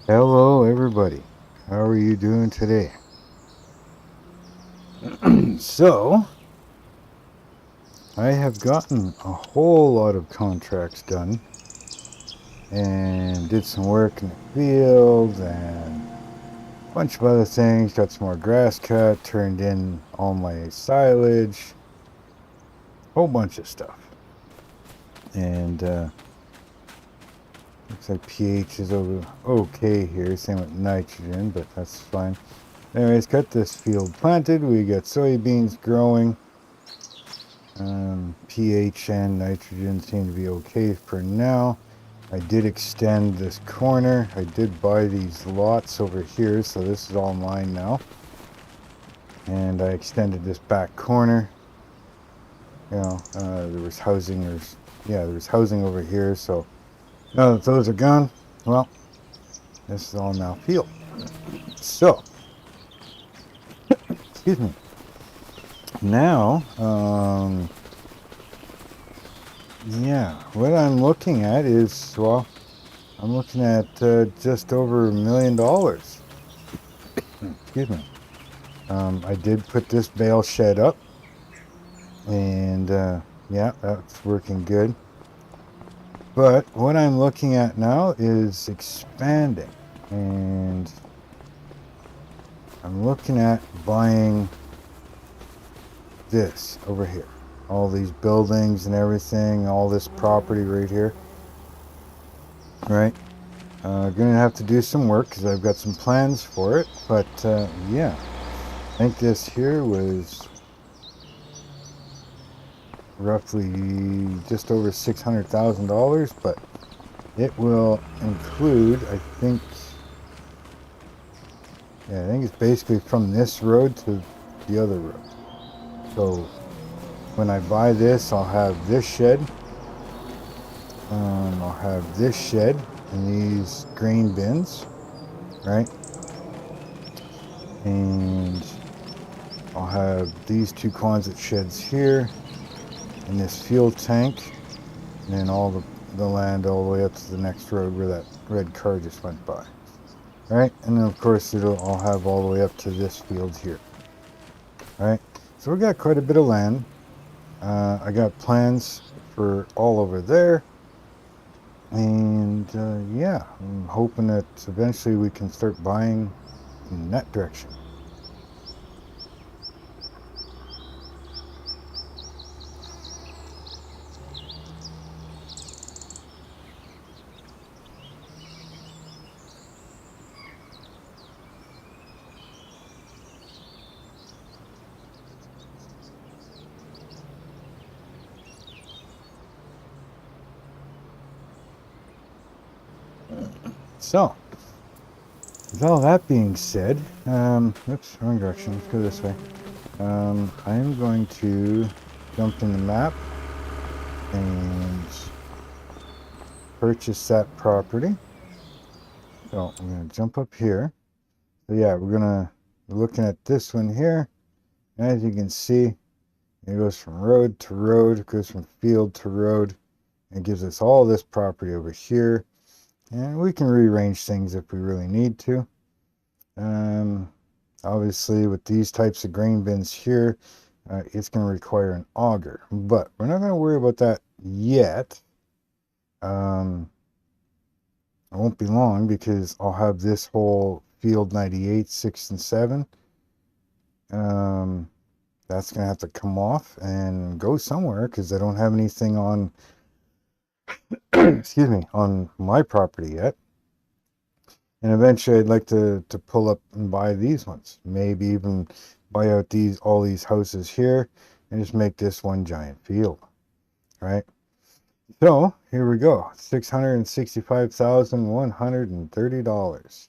Hello, everybody. How are you doing today? So, I have gotten a whole lot of contracts done and did some work in the field and a bunch of other things. Got some more grass cut, turned in all my silage, whole bunch of stuff. And looks like pH is over okay here. Same with nitrogen, but that's fine. Anyways, got this field planted. We got soybeans growing. pH and nitrogen seem to be okay for now. I did extend this corner. I did buy these lots over here, so this is all mine now. And I extended this back corner. There was housing. There was housing over here. So now that those are gone, well, this is all now field. So, excuse me. Now, what I'm looking at is, well, I'm looking at just over $1 million. Excuse me. I did put this bale shed up, and yeah, that's working good. But what I'm looking at now is expanding, and I'm looking at buying this over here. All these buildings and everything, all this property right here. Right? Gonna have to do some work because I've got some plans for it. But yeah, I think this here was roughly just over $600,000, but it will include, I think it's basically from this road to the other road. So when I buy this, I'll have this shed. I'll have this shed and these grain bins, right? And I'll have these two Quonset sheds here, and this fuel tank, and then all the land all the way up to the next road where that red car just went by. Right? And then of course I'll have all the way up to this field here. Right? So we got quite a bit of land. I got plans for all over there. And yeah, I'm hoping that eventually we can start buying in that direction. So, with all that being said, oops, wrong direction, let's go this way. I'm going to jump in the map and purchase that property. So I'm going to jump up here. So yeah, we're looking at this one here. And as you can see, it goes from road to road, it goes from field to road. It gives us all this property over here. And we can rearrange things if we really need to. Obviously, with these types of grain bins here, it's going to require an auger. But we're not going to worry about that yet. It won't be long because I'll have this whole field 98, 6, and 7. That's going to have to come off and go somewhere because I don't have anything on, excuse me, on my property yet. And eventually I'd like to pull up and buy these ones. Maybe even buy out all these houses here and just make this one giant field. Right? So here we go. $665,130.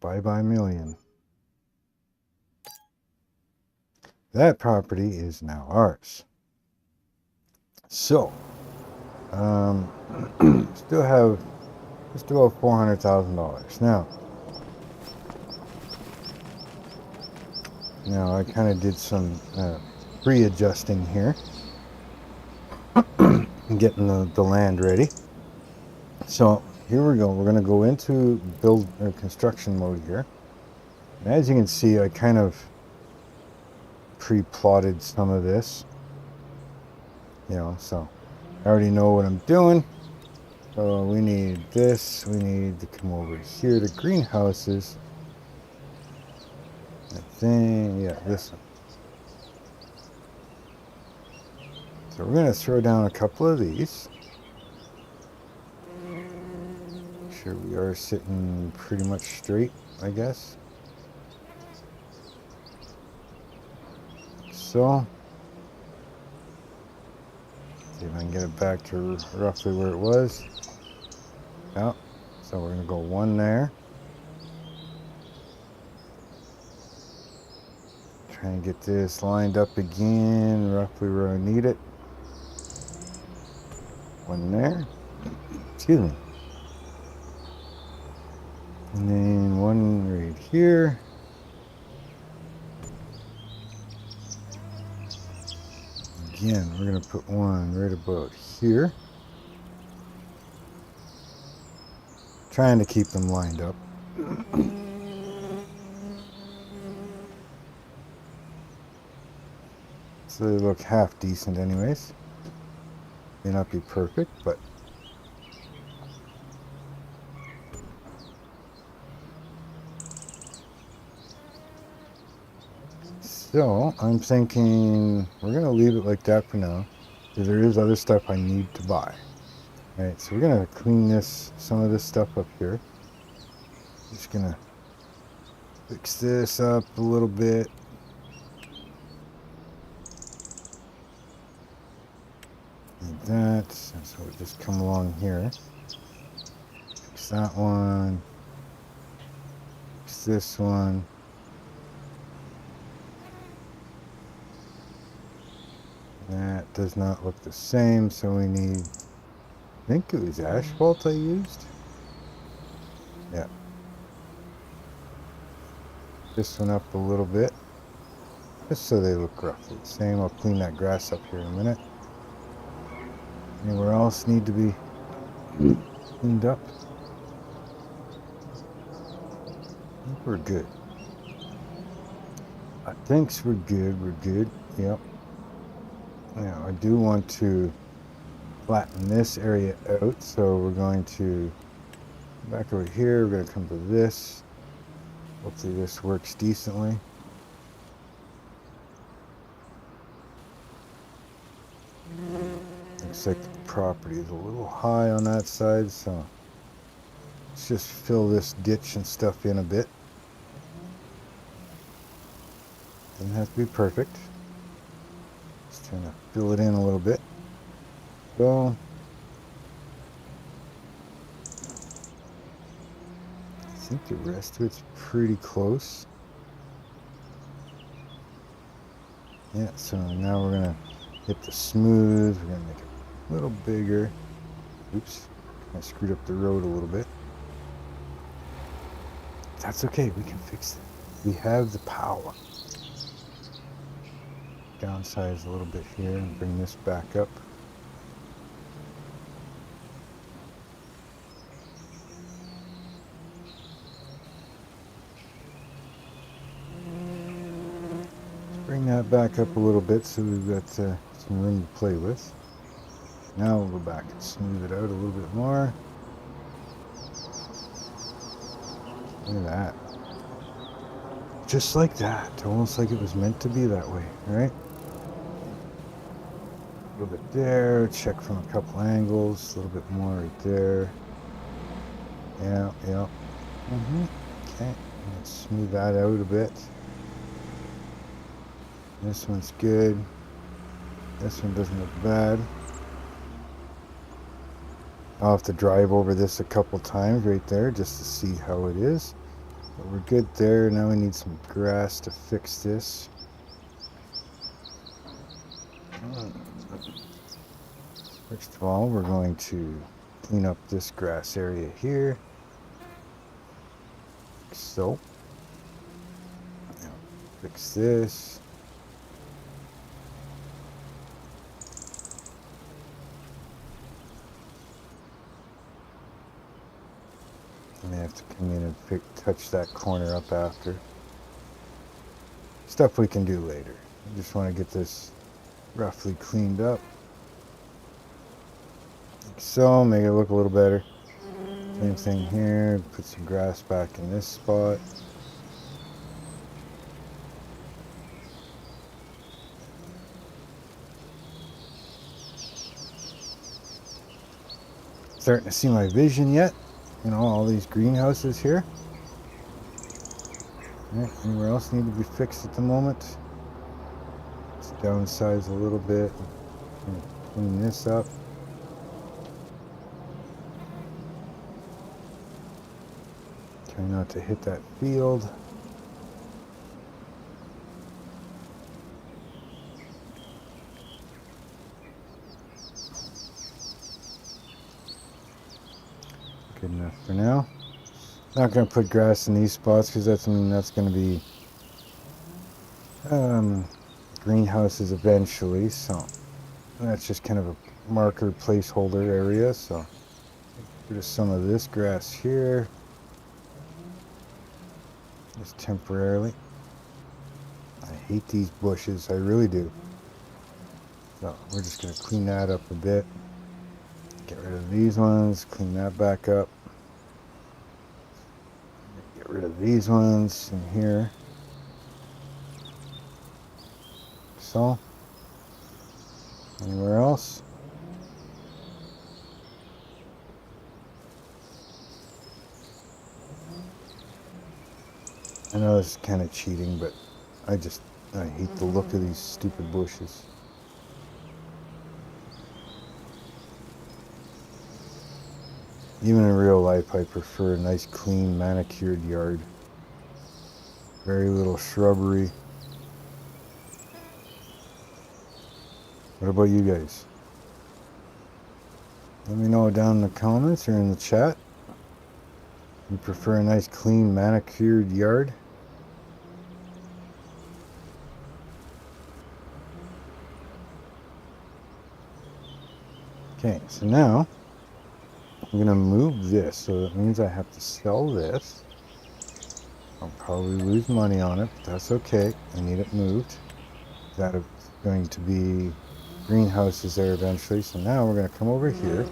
Bye million. That property is now ours. So still have just about $400,000. Now I kind of did some pre-adjusting here, getting the land ready. So here we go. We're going to go into build or construction mode here. And as you can see, I kind of pre-plotted some of this. You know, so I already know what I'm doing. So we need this. We need to come over here to greenhouses. I think, yeah, this one. So we're going to throw down a couple of these. Make sure we are sitting pretty much straight, I guess. So, see if I can get it back to roughly where it was. Yeah, so we're going to go one there. Try and get this lined up again, roughly where I need it. One there. Excuse me. And then one right here. Again, we're going to put one right about here. Trying to keep them lined up. So they look half decent anyways. May not be perfect, but so I'm thinking we're gonna leave it like that for now, because there is other stuff I need to buy. All right, so we're gonna clean some of this stuff up here. Just gonna fix this up a little bit. Like that. So we'll just come along here. Fix that one. Fix this one. That does not look the same, so we need, I think it was asphalt I used. Yeah. This one up a little bit, just so they look roughly the same. I'll clean that grass up here in a minute. Anywhere else need to be cleaned up? I think we're good. I think we're good. We're good. Yep. Now I do want to flatten this area out, so we're going to back over here. We're going to come to this. Hopefully this works decently. Looks like the property is a little high on that side, so let's just fill this ditch and stuff in a bit. Doesn't have to be perfect. Just trying to fill it in a little bit. So I think the rest of it's pretty close. Yeah, so now we're gonna hit the smooth. We're gonna make it a little bigger. Oops, I screwed up the road a little bit. That's okay, we can fix it. We have the power. Downsize a little bit here and bring this back up. Bring that back up a little bit so we've got some room to play with. Now we'll go back and smooth it out a little bit more. Look at that. Just like that. Almost like it was meant to be that way, right? A little bit there. Check from a couple angles. A little bit more right there. Yeah, yeah. Okay. Let's smooth that out a bit. This one's good. This one doesn't look bad. I'll have to drive over this a couple times right there just to see how it is. But we're good there. Now we need some grass to fix this. First of all, we're going to clean up this grass area here. Like so. Now fix this. I may have to come in and touch that corner up after. Stuff we can do later. I just want to get this roughly cleaned up. Like so, make it look a little better. Same thing here, put some grass back in this spot. Starting to see my vision yet? You know, all these greenhouses here. Right, anywhere else need to be fixed at the moment? Let's downsize a little bit. Clean this up. Try not to hit that field. Good enough for now. Not going to put grass in these spots because that's going to be greenhouses eventually. So that's just kind of a marker placeholder area. So there's some of this grass here, just temporarily. I hate these bushes, I really do. So we're just going to clean that up a bit. Get rid of these ones, clean that back up. Get rid of these ones in here. So, anywhere else? I know this is kind of cheating, but I hate the look of these stupid bushes. Even in real life, I prefer a nice, clean, manicured yard. Very little shrubbery. What about you guys? Let me know down in the comments or in the chat. You prefer a nice, clean, manicured yard? Okay, so now I'm gonna move this, so that means I have to sell this. I'll probably lose money on it, but that's okay. I need it moved. That's going to be greenhouses there eventually. So now we're gonna come over here.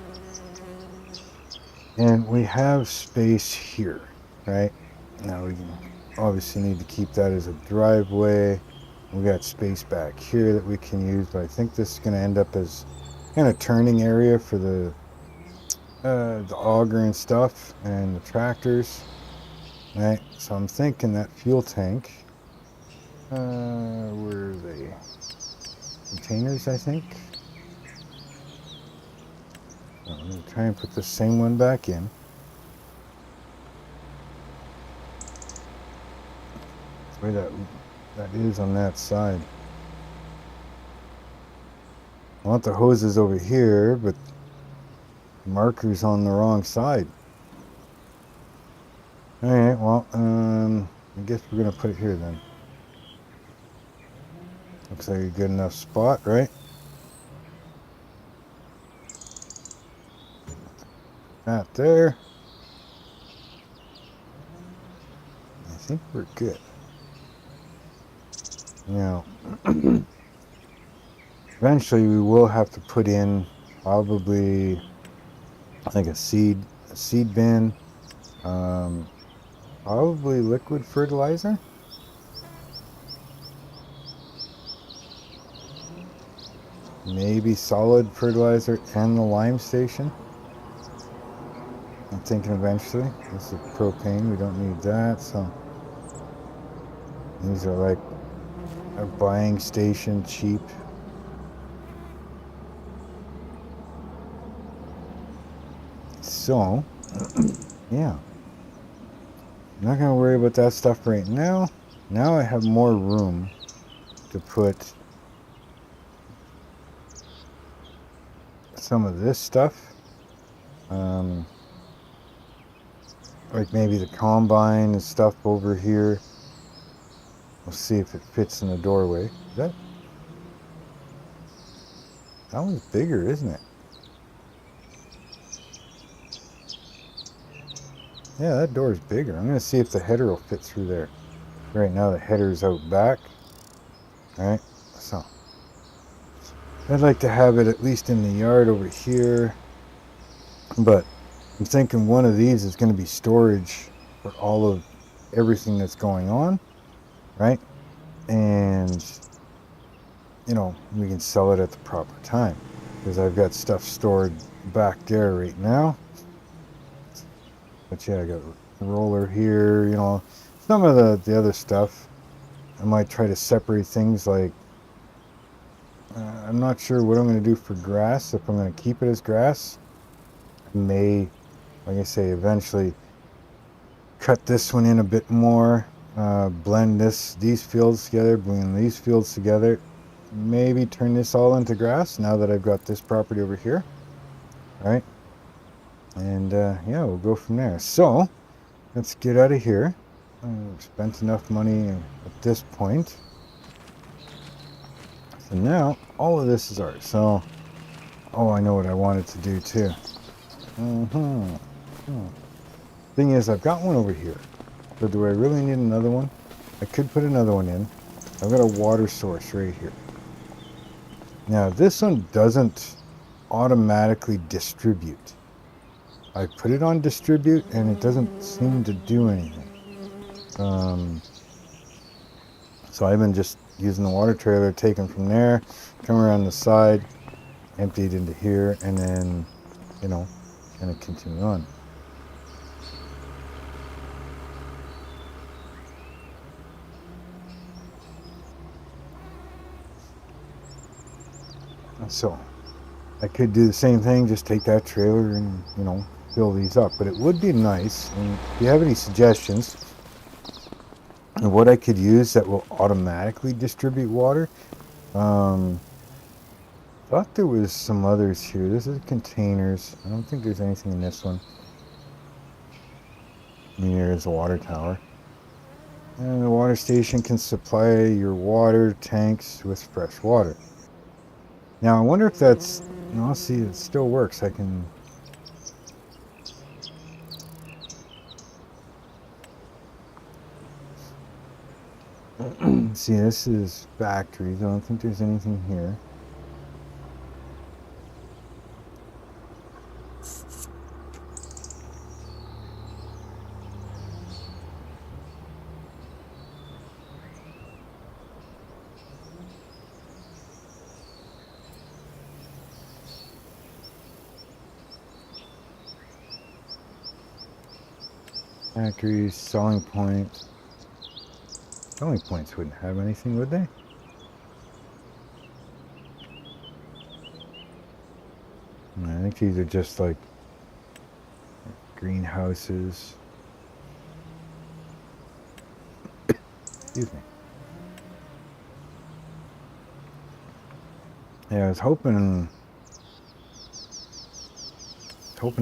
And we have space here, right? Now we obviously need to keep that as a driveway. We got space back here that we can use, but I think this is gonna end up as kind of turning area for the auger and stuff and the tractors, right? So I'm thinking that fuel tank, where are they? Containers, I think. So I'm gonna try and put the same one back in. That's the way that is on that side. I want the hoses over here, but the marker's on the wrong side. Alright, well, I guess we're gonna put it here then. Looks like a good enough spot, right? That there. I think we're good. Now, eventually we will have to put in probably like a seed bin, probably liquid fertilizer. Maybe solid fertilizer and the lime station. I'm thinking eventually. This is propane, we don't need that, so these are like a buying station, cheap. So, yeah. I'm not going to worry about that stuff right now. Now I have more room to put some of this stuff. Like maybe the combine and stuff over here. We'll see if it fits in the doorway. That one's bigger, isn't it? Yeah, that door is bigger. I'm going to see if the header will fit through there. Right now the header's out back. Alright, so I'd like to have it at least in the yard over here. But I'm thinking one of these is going to be storage for all of everything that's going on. Right? And, you know, we can sell it at the proper time. Because I've got stuff stored back there right now. But yeah, I got a roller here, you know. Some of the other stuff, I might try to separate things like, I'm not sure what I'm going to do for grass, if I'm going to keep it as grass. I may, like I say, eventually cut this one in a bit more, blend these fields together, blend these fields together, maybe turn this all into grass now that I've got this property over here. All right. And yeah, we'll go from there. So let's get out of here. We've spent enough money at this point. So now all of this is ours. So, oh, I know what I wanted to do too. Thing is, I've got one over here. So do I really need another one? I could put another one in. I've got a water source right here. Now this one doesn't automatically distribute. I put it on distribute and it doesn't seem to do anything. So I've been just using the water trailer, taken from there, come around the side, empty it into here, and then, you know, kind of continue on. So I could do the same thing, just take that trailer and, you know, fill these up. But it would be nice, and if you have any suggestions of what I could use that will automatically distribute water, thought there was some others here. This is containers. I don't think there's anything in this one. Here is a water tower. And the water station can supply your water tanks with fresh water. Now I wonder if that's, no, see, it still works. I can, see, this is factories. I don't think there's anything here. Factories, selling points. Selling points wouldn't have anything, would they? I think these are just like greenhouses. Excuse me. Yeah, I was hoping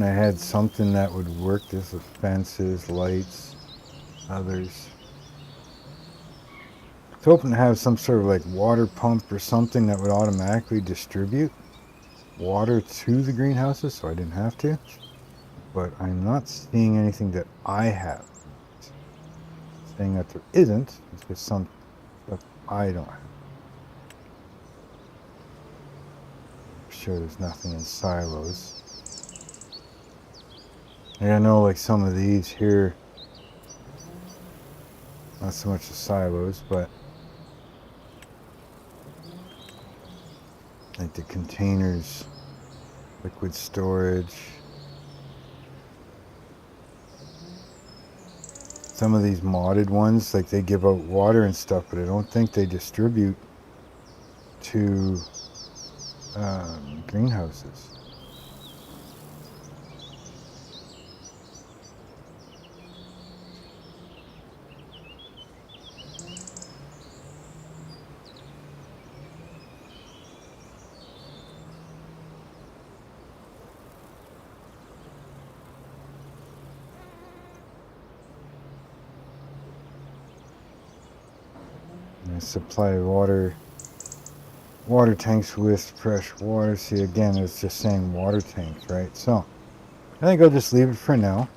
I had something that would work. This is fences, lights, others. I was hoping to have some sort of like water pump or something that would automatically distribute water to the greenhouses so I didn't have to. But I'm not seeing anything that I have. Saying that there isn't, it's just some stuff I don't have. I'm sure there's nothing in silos. And I know like some of these here, not so much the silos, but like the containers, liquid storage. Some of these modded ones, like they give out water and stuff, but I don't think they distribute to greenhouses. And I supply water tanks with fresh water. See, again, it's just saying water tanks, right? So I think I'll just leave it for now.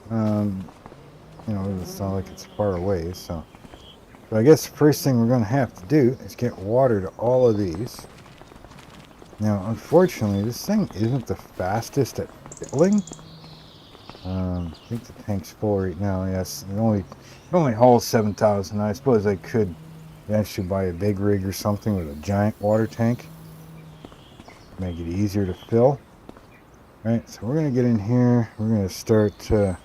you know, it's not like it's far away, so. But I guess the first thing we're going to have to do is get water to all of these. Now, unfortunately, this thing isn't the fastest at filling. I think the tank's full right now. Yes, it only hauls 7,000. I suppose I could eventually buy a big rig or something with a giant water tank. Make it easier to fill. All right, so we're going to get in here. We're going to start... we're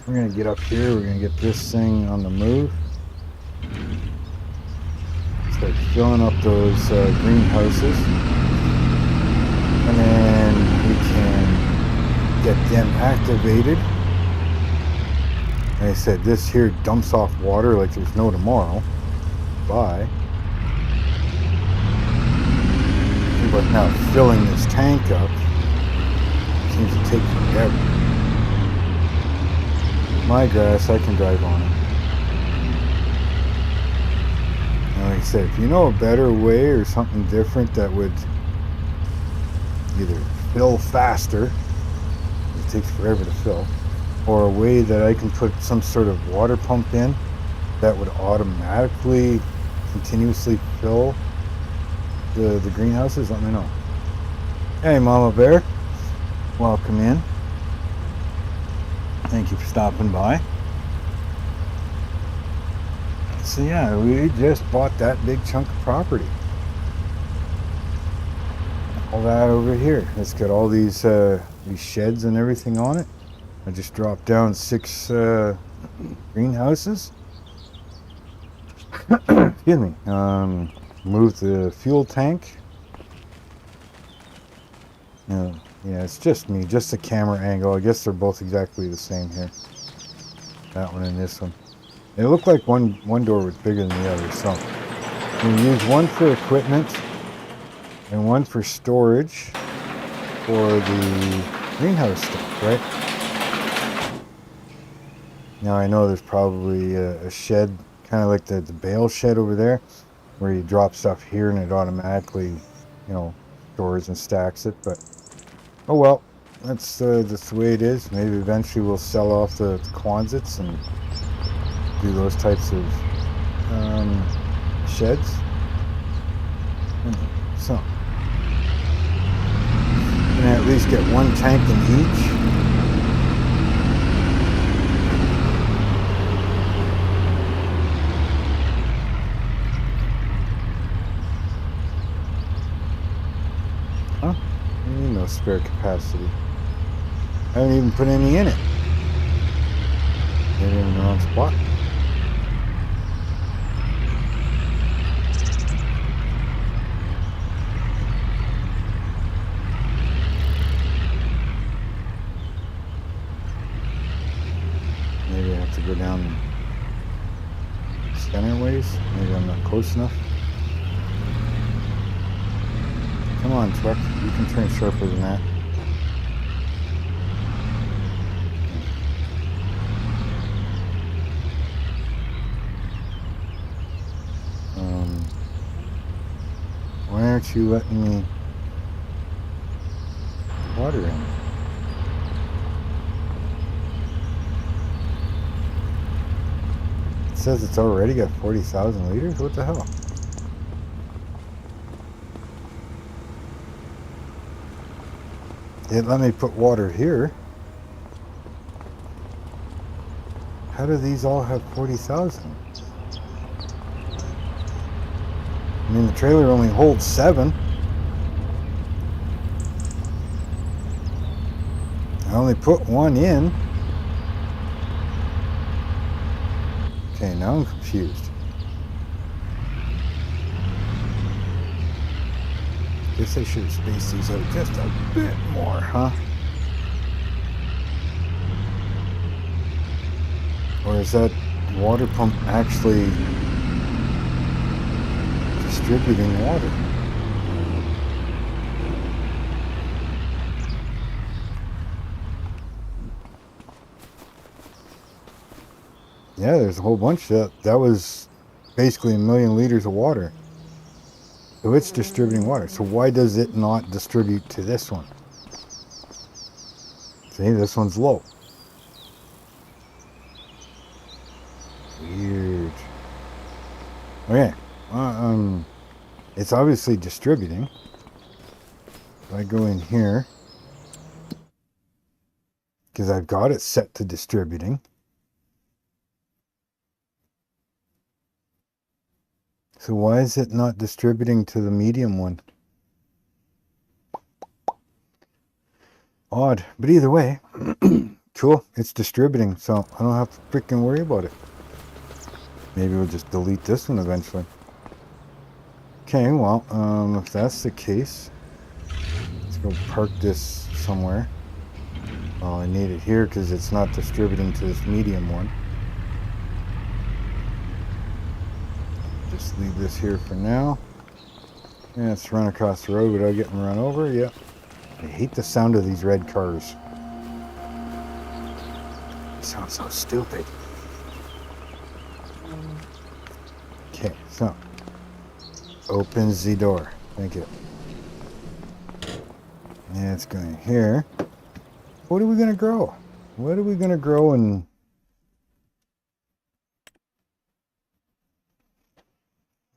going to get up here. We're going to get this thing on the move. Start filling up those greenhouses. And then we can get them activated. Like I said, this here dumps off water like there's no tomorrow. Bye. But now filling this tank up seems to take forever. My grass, I can drive on it. And like I said, if you know a better way or something different that would either fill faster, it takes forever to fill, or a way that I can put some sort of water pump in that would automatically continuously fill the greenhouses, let me know. Hey Mama Bear, welcome in. Thank you for stopping by. So yeah, we just bought that big chunk of property. All that over here. It's got all these sheds and everything on it. I just dropped down 6 greenhouses. Excuse me. Moved the fuel tank. Yeah, it's just me, just the camera angle. I guess they're both exactly the same here. That one and this one. They look like one door was bigger than the other. So we use one for equipment and one for storage for the greenhouse stuff, right? Now I know there's probably a shed, kind of like the bale shed over there, where you drop stuff here and it automatically, you know, stores and stacks it. But oh well, that's the way it is. Maybe eventually we'll sell off the Quonsets and do those types of sheds. So, and at least get one tank in each. Huh? I need no spare capacity. I haven't even put any in it. Maybe in the wrong spot. Maybe I have to go down center ways. Maybe I'm not close enough. Come on, truck. You can turn sharper than that. Why aren't you letting me water in? It says it's already got 40,000 liters? What the hell? It let me put water here. How do these all have 40,000? I mean, the trailer only holds 7. I only put 1 in. Okay, now I'm confused. Guess I should have spaced these out just a bit more, huh? Or is that water pump actually distributing water? Yeah, there's a whole bunch. That was basically 1 million liters of water. So it's distributing water. So why does it not distribute to this one? See, this one's low. Weird. Okay. It's obviously distributing. If I go in here, because I've got it set to distributing. So why is it not distributing to the medium one? Odd. But either way, cool. It's distributing, so I don't have to freaking worry about it. Maybe we'll just delete this one eventually. Okay, well, if that's the case, let's go park this somewhere. Well, I need it here because it's not distributing to this medium one. Just leave this here for now. Yeah, let's run across the road without getting run over. Yep. I hate the sound of these red cars. They sound so stupid. Okay, so opens the door. Thank you. Yeah, it's going here. What are we going to grow? What are we going to grow in?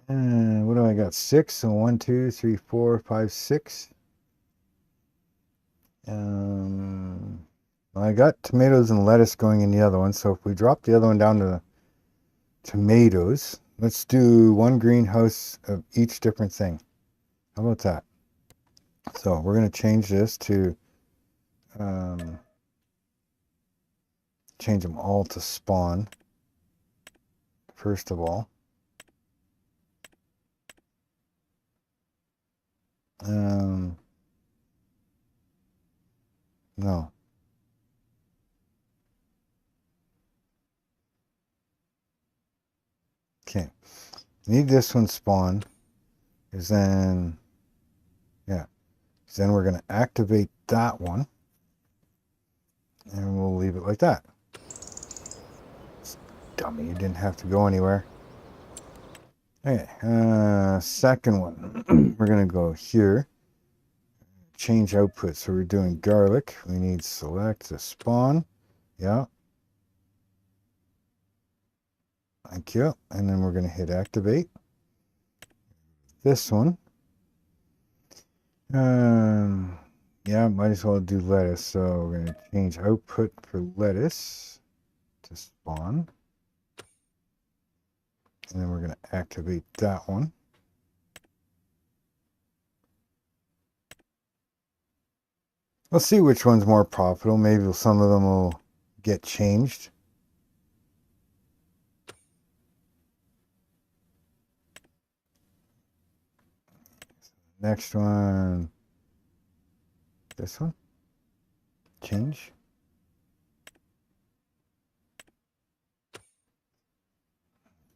What do I got? 6. So 1, 2, 3, 4, 5, 6. Well, I got tomatoes and lettuce going in the other one. So if we drop the other one down to tomatoes, let's do one greenhouse of each different thing. How about that? So we're going to change this to change them all to spawn first of all. No. Okay. Need this one spawn. Is then, yeah. Then we're going to activate that one. And we'll leave it like that. Dummy, you didn't have to go anywhere. Okay. Second one. We're going to go here. Change output. So we're doing garlic. We need select to spawn. Yeah. Thank you. And then we're going to hit activate. This one. Yeah, might as well do lettuce. So we're going to change output for lettuce to spawn. And then we're going to activate that one. Let's see which one's more profitable. Maybe some of them will get changed. Next one. This one. Change.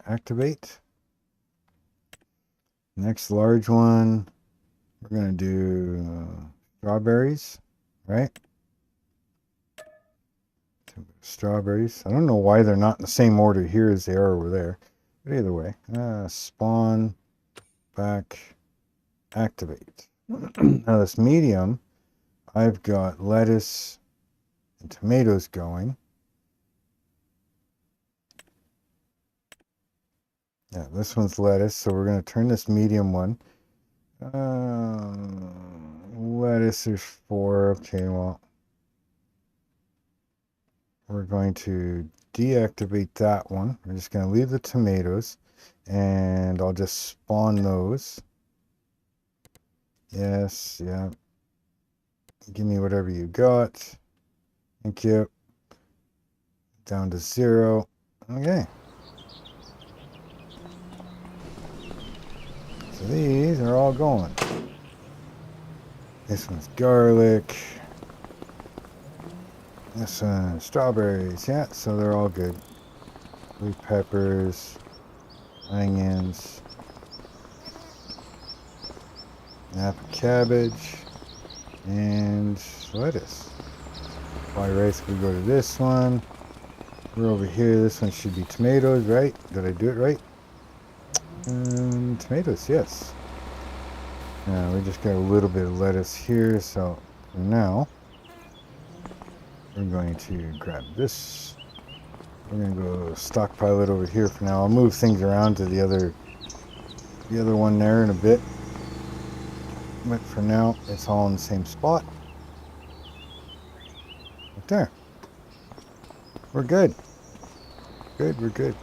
Activate. Next large one. We're going to do strawberries. Right? Strawberries. I don't know why they're not in the same order here as they are over there. But either way. Spawn. Back. Activate. Now this medium, I've got lettuce and tomatoes going. Yeah, this one's lettuce, so we're going to turn this medium one. Lettuce is 4. Okay, well, we're going to deactivate that one. We're just going to leave the tomatoes, and I'll just spawn those. Yes, yeah. Give me whatever you got. Thank you. Down to 0. Okay. So these are all going. This one's garlic. This one, strawberries. Yeah, so they're all good. Blue peppers, onions, apple cabbage, and lettuce. White rice, we go to this one. We're over here. This one should be tomatoes, right? Did I do it right? Tomatoes, yes. Now we just got a little bit of lettuce here, so for now we're going to grab this. We're going to go stockpile it over here for now. I'll move things around to the other one there in a bit. But for now, it's all in the same spot. Right there. We're good. We're good.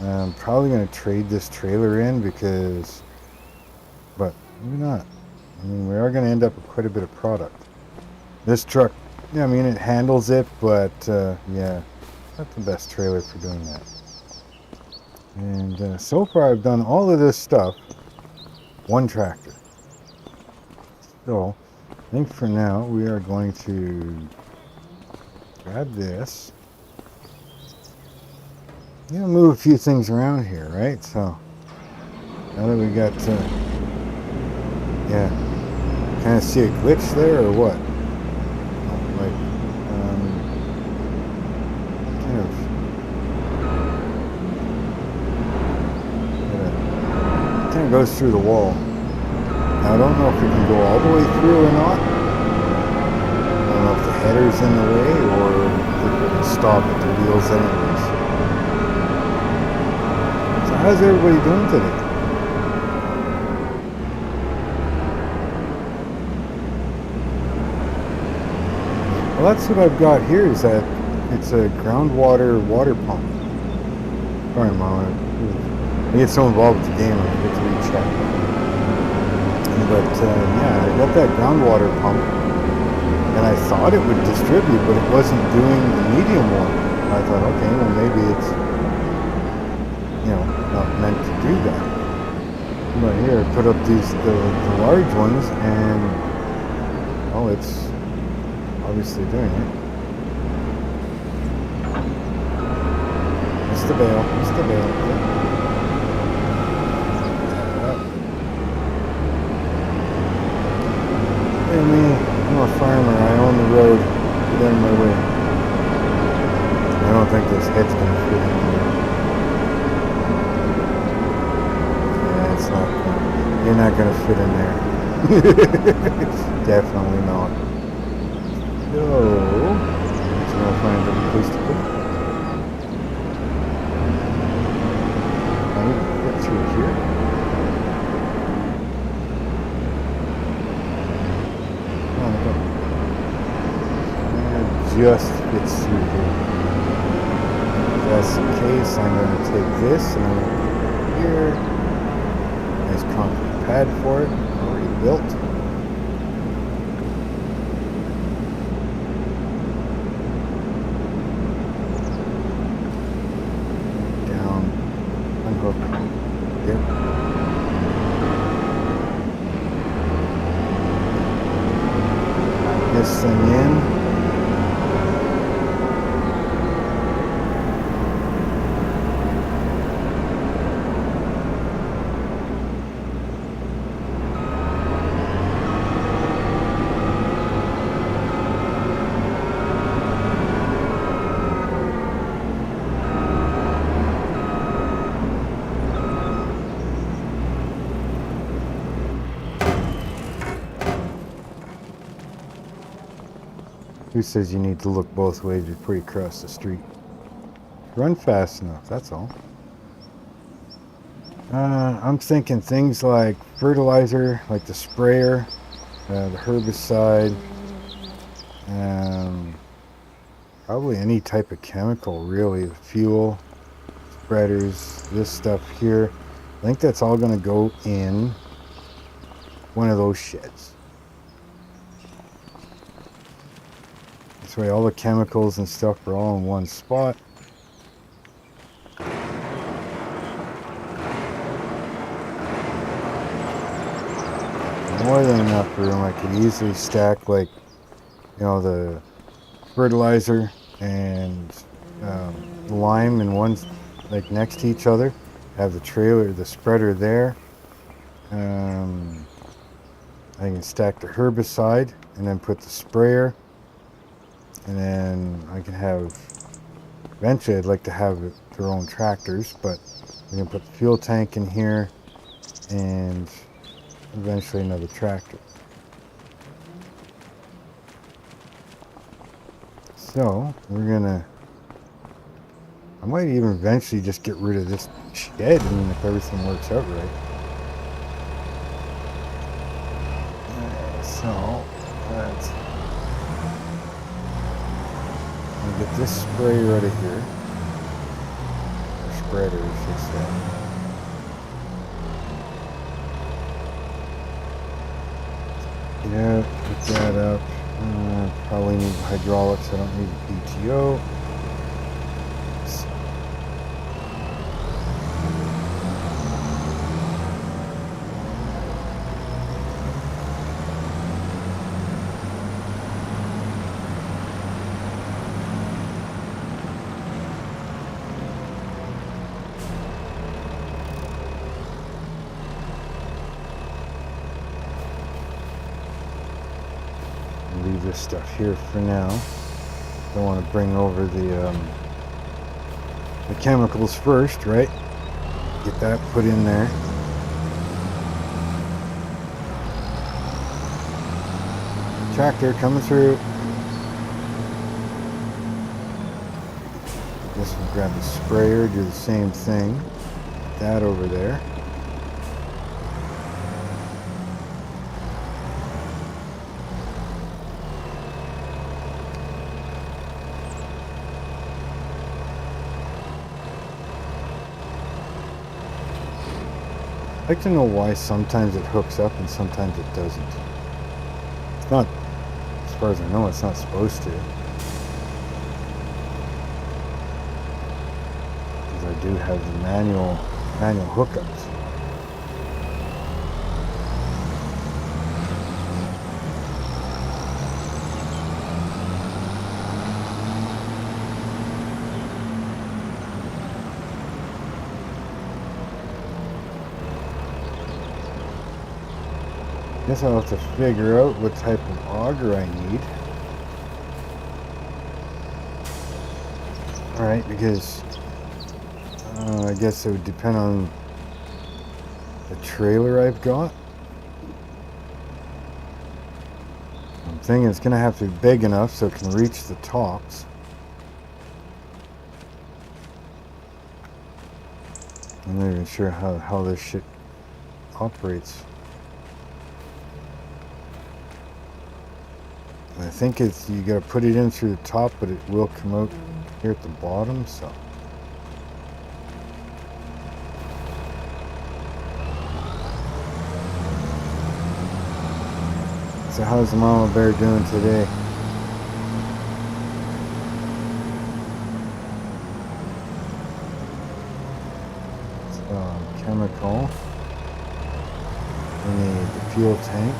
I'm probably going to trade this trailer in because... But maybe not. I mean, we are going to end up with quite a bit of product. This truck, yeah, I mean, it handles it, but yeah, not the best trailer for doing that. And so far I've done all of this stuff, one tractor. So, I think for now we are going to grab this. You know, move a few things around here, right? So, now that we got, yeah, kind of see a glitch there or what? Kind of goes through the wall. Now I don't know if it can go all the way through or not. I don't know if the header's in the way or if it will stop at the wheels anyways. So how's everybody doing today? Well, that's what I've got here, is that it's a groundwater water pump. Sorry, Mom. I get so involved with the game, I get to read chat. But yeah, I got that groundwater pump, and I thought it would distribute, but it wasn't doing the medium one. And I thought, okay, well maybe it's, you know, not meant to do that. But here, I put up the large ones, and oh, it's obviously doing it. It's the bail. It's the bail. Yeah. Hey me, I'm a farmer. I own the road. Get out of my way. I don't think this head's gonna fit in here. Yeah, it's not gonna. You're not gonna fit in there. Definitely not. So, let's go find a place to put it. Get through here. Just fits through here. If that's the case, I'm going to take this and I'm going to put it here. Nice concrete pad for it, already built. Down, unhook. Yep. This thing in. Who says you need to look both ways before you cross the street? Run fast enough, that's all. I'm thinking things like fertilizer, like the sprayer, the herbicide, probably any type of chemical, really. The fuel, spreaders, this stuff here. I think that's all going to go in one of those sheds. This way all the chemicals and stuff are all in one spot. More than enough room. I could easily stack, like, you know, the fertilizer and the lime in one, like, next to each other. Have the trailer, the spreader there. I can stack the herbicide and then put the sprayer. And then I can have, eventually I'd like to have their own tractors, but I can put the fuel tank in here and eventually another tractor. So, we're gonna... I might even eventually just get rid of this shed, I mean, if everything works out right. So, let's... get this sprayer out of here. Or spreader, I should say. Yeah, put that up. Probably need hydraulics. I don't need a PTO. Leave this stuff here for now. Don't want to bring over the chemicals first, right? Get that put in there. Tractor coming through. Guess we'll grab the sprayer, do the same thing. Put that over there. I'd like to know why sometimes it hooks up and sometimes it doesn't. It's not, as far as I know, it's not supposed to. Because I do have the manual hookups. Guess I'll have to figure out what type of auger I need. Alright, because I guess it would depend on the trailer I've got. I'm thinking it's going to have to be big enough so it can reach the tops. I'm not even sure how this shit operates. I think it's, you gotta put it in through the top, but it will come out here at the bottom, so. So how's the mama bear doing today? So, chemical. We need the fuel tank.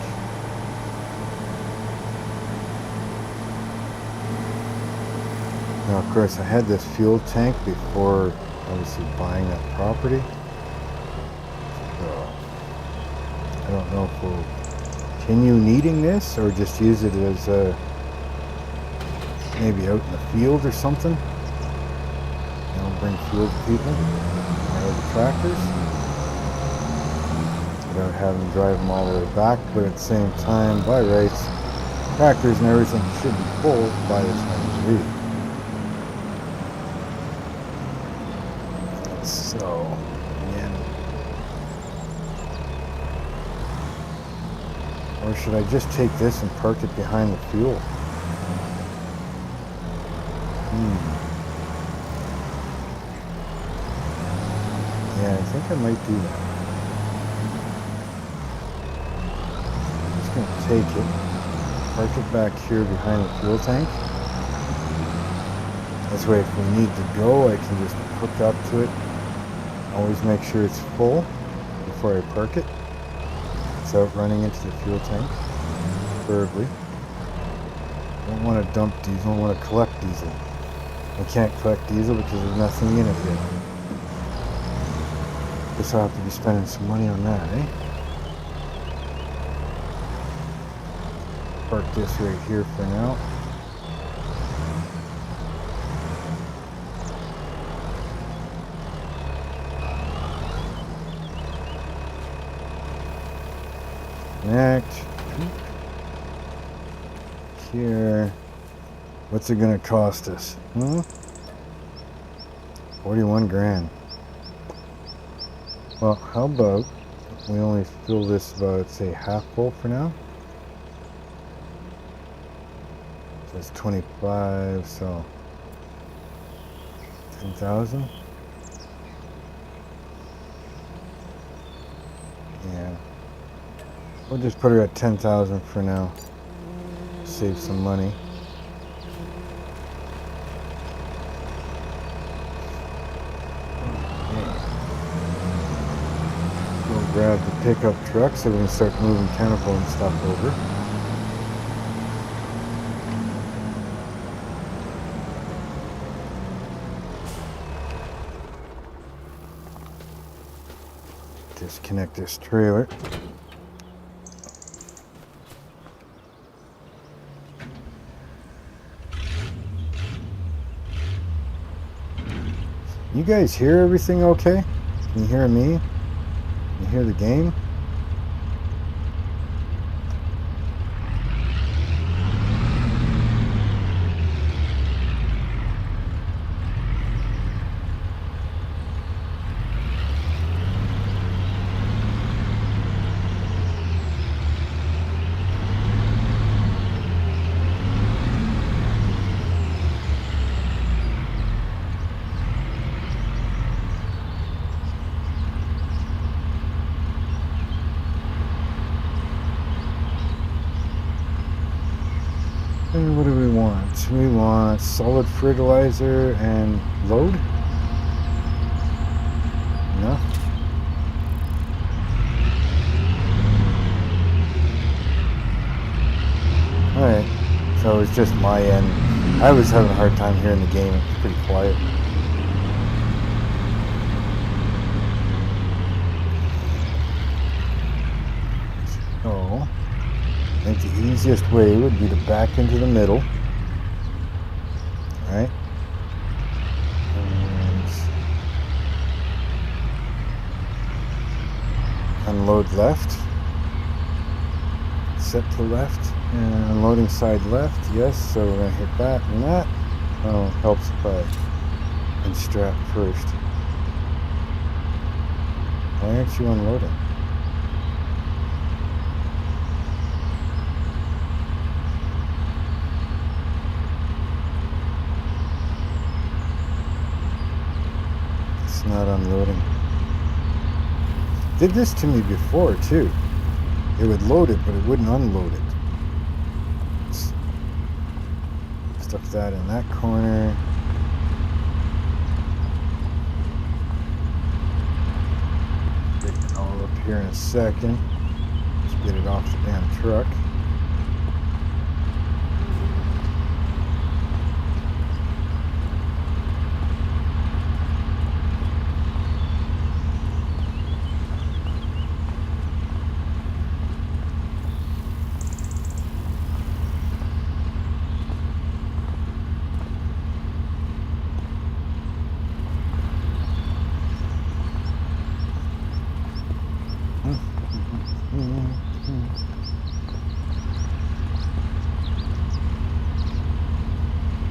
Now, of course, I had this fuel tank before, obviously, buying that property. So, I don't know if we'll continue needing this or just use it as maybe out in the field or something. You know, bring fuel to people or the tractors without having to drive them all the way back. But at the same time, by rights, tractors and everything should be full by the time you leave. So, again, or should I just take this and park it behind the fuel? Yeah, I think I might do that. I'm just going to take it, park it back here behind the fuel tank. This way, if we need to go, I can just hook up to it. Always make sure it's full before I park it. Without running into the fuel tank, preferably. Don't want to dump diesel, don't want to collect diesel. I can't collect diesel because there's nothing in it yet. Guess I'll have to be spending some money on that, eh? Park this right here for now. Connect. Here. What's it gonna cost us? 41 grand. Well, how about we only fill this about, say, half full for now? So it's 25, so 10,000? Yeah. We'll just put her at 10,000 for now. Save some money. We'll grab the pickup truck so we can start moving chemical and stuff over. Disconnect this trailer. You guys hear everything okay? Can you hear me? Can you hear the game? And what do we want? We want solid fertilizer and load? No? Alright, so it's just my end. I was having a hard time hearing the game. It's pretty quiet. So, I think the easiest way would be to back into the middle. Alright. And unload left. Set to left. And unloading side left. Yes, so we're going to hit that and that. Oh, helps if I unstrap first. Why aren't you unloading? Not unloading. Did this to me before too. It would load it, but it wouldn't unload it. Stuff that in that corner. Get it all up here in a second. Just get it off the damn truck.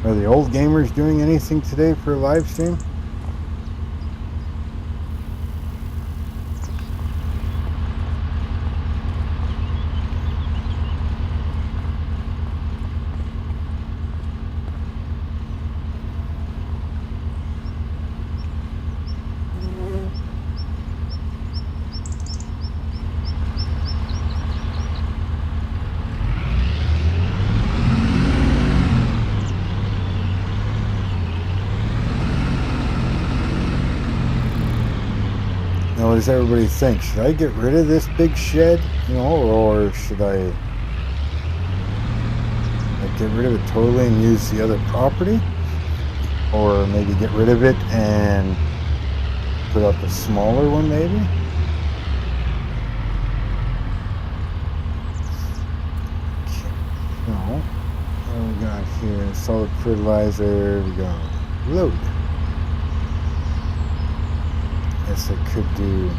Are the old gamers doing anything today for a live stream? What does everybody think? Should I get rid of this big shed, or should I get rid of it totally and use the other property? Or maybe get rid of it and put up a smaller one maybe? No. What we got here? Solid fertilizer. We go load. Guess I could do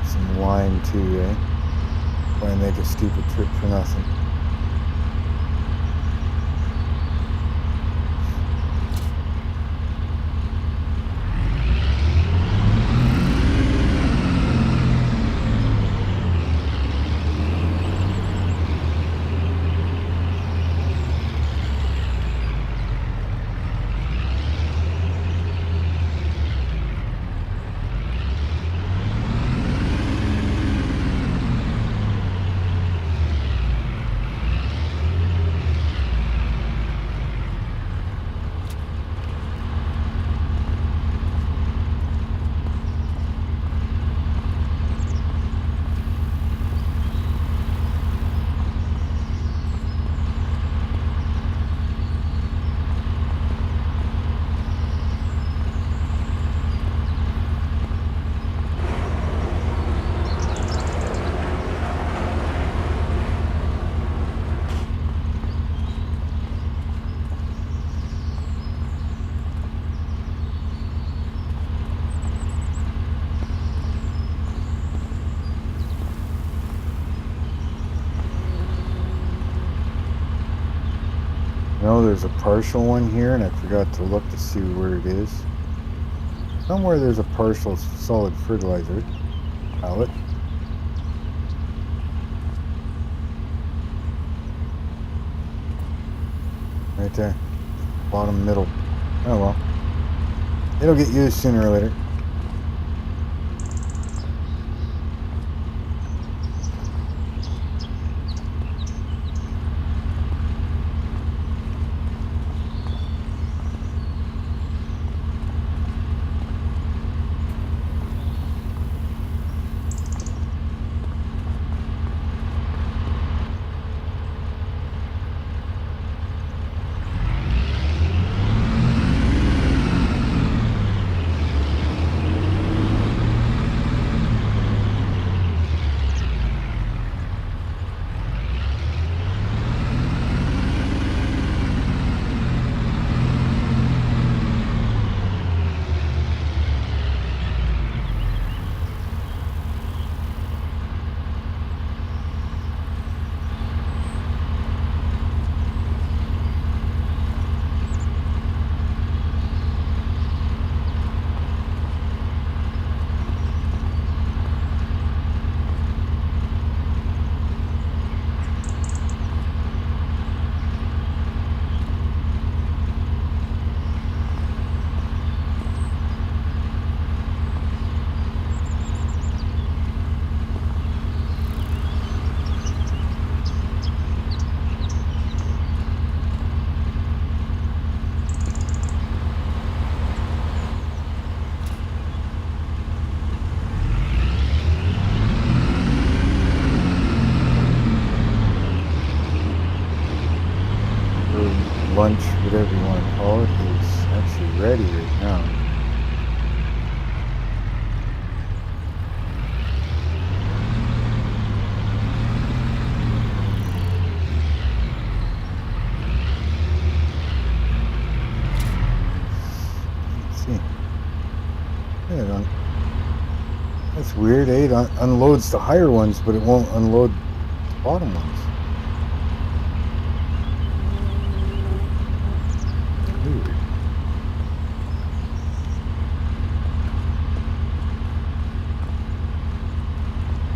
some lime too, eh? Why make a stupid trip for nothing? No, there's a partial one here, and I forgot to look to see where it is. Somewhere there's a partial solid fertilizer pallet. Right there. Bottom middle. Oh well. It'll get used sooner or later. Lunch, whatever you want to call it, is actually ready right now. Let's see. Yeah, that's weird. It unloads the higher ones, but it won't unload the bottom ones.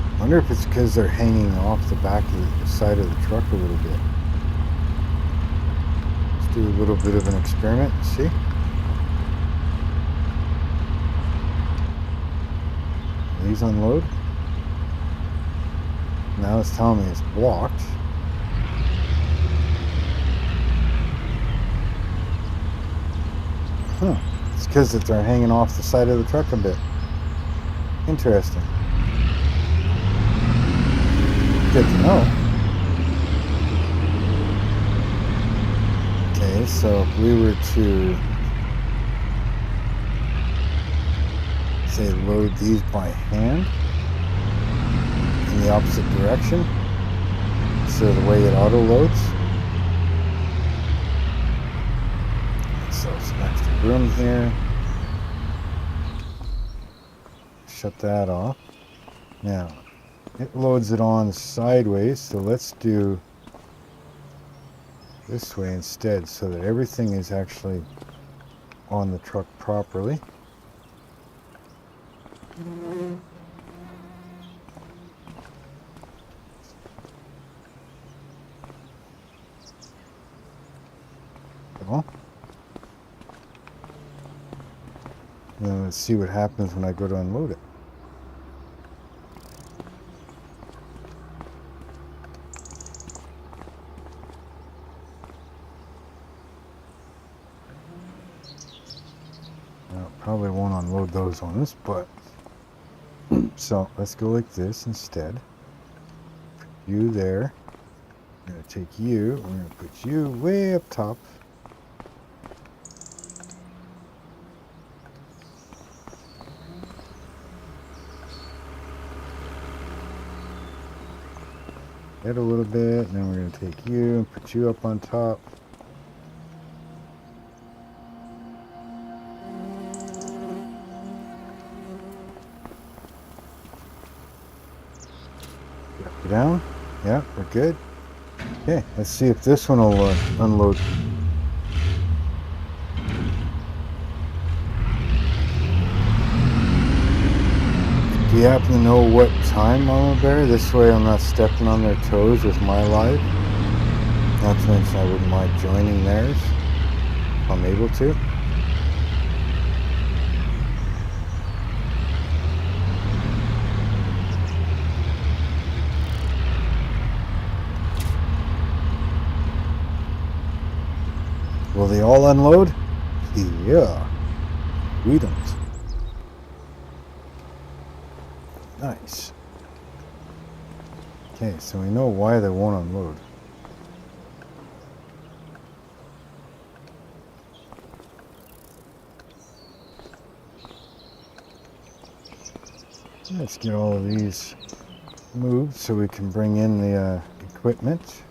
I wonder if it's because they're hanging off the back of the side of the truck a little bit. Let's do a little bit of an experiment. See? These unload. Now it's telling me it's blocked. Huh. It's because they're hanging off the side of the truck a bit. Interesting. Good to know. Okay, so if we were to say load these by hand in the opposite direction, so the way it auto loads. So some extra room here. Shut that off. Now it loads it on sideways, so let's do this way instead so that everything is actually on the truck properly. Now let's see what happens when I go to unload it. Probably won't unload those ones, but so let's go like this instead. Put you there. I'm going to take you, we're going to put you way up top. Head a little bit, and then we're going to take you and put you up on top. Down. Yeah, we're good. Okay, let's see if this one will unload. you happen to know what time, Mama Bear, this way I'm not stepping on their toes with my live. Not to mention I wouldn't mind joining theirs if I'm able to. Will they all unload? Yeah. We don't. Nice. Okay, so we know why they won't unload. Let's get all of these moved so we can bring in the equipment.